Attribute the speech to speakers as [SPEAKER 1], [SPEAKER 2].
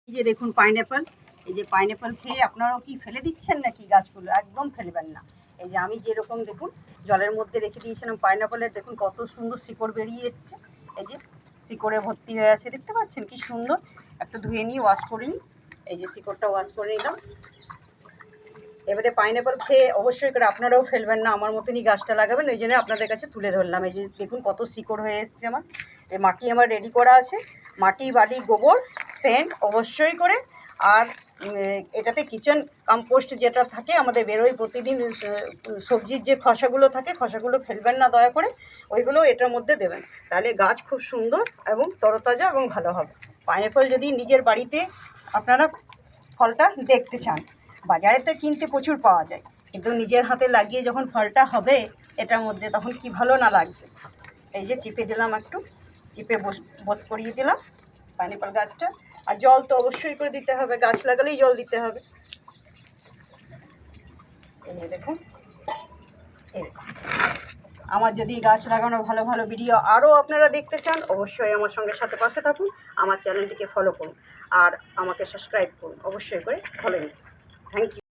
[SPEAKER 1] এই যে দেখুন পাইনঅ্যাপল, এই যে পাইনঅ্যাপল খেয়ে আপনারাও কি ফেলে দিচ্ছেন নাকি গাছগুলো? একদম ফেলবেন না। এই যে আমি যেরকম দেখুন জলের মধ্যে রেখে দিয়েছিলাম পাইনঅ্যাপলের, দেখুন কত সুন্দর শিকড় বেরিয়ে এসছে। এই যে শিকড়ে ভর্তি হয়ে আছে, দেখতে পাচ্ছেন কি সুন্দর। একটা ধুয়ে নিয়ে ওয়াশ করে নিই। এই যে শিকড়টা ওয়াশ করে নিলাম। এবারে পাইনঅ্যাপল খেয়ে অবশ্যই করে আপনারাও ফেলবেন না, আমার মতনই গাছটা লাগাবেন। ওই জন্য আপনাদের কাছে তুলে ধরলাম। এই যে দেখুন কত শিকড় হয়ে এসছে আমার। এই মাটি আমার রেডি করা আছে, মাটি, বালি, গোবর, সেন্ট অবশ্যই করে। আর এটাতে কিচেন কম্পোস্ট যেটা থাকে আমাদের বেরোয় প্রতিদিন, সবজির যে খসাগুলো থাকে, খসাগুলো ফেলবেন না দয়া করে, ওইগুলো এটার মধ্যে দেবেন। তাহলে গাছ খুব সুন্দর এবং তরতাজা এবং ভালো হবে। পাইনঅ্যাপল যদি নিজের বাড়িতে আপনারা ফলটা দেখতে চান, বাজারেতে কিনতে প্রচুর পাওয়া যায়, কিন্তু নিজের হাতে লাগিয়ে যখন ফলটা হবে এটার মধ্যে, তখন কি ভালো না লাগবে। এই যে চিপে দিলাম, একটু চিপে বস করিয়ে দিলাম পাইনঅ্যাপল গাছটা। আর জল তো অবশ্যই করে দিতে হবে, গাছ লাগালেই জল দিতে হবে। এই যে দেখুন, এই আমার যদি গাছ লাগানো ভালো ভালো ভিডিও আরও আপনারা দেখতে চান, অবশ্যই আমার সঙ্গে সাথে পাশে থাকুন, আমার চ্যানেলটিকে ফলো করুন আর আমাকে সাবস্ক্রাইব করুন, অবশ্যই করে ফলো নিন। Thank you.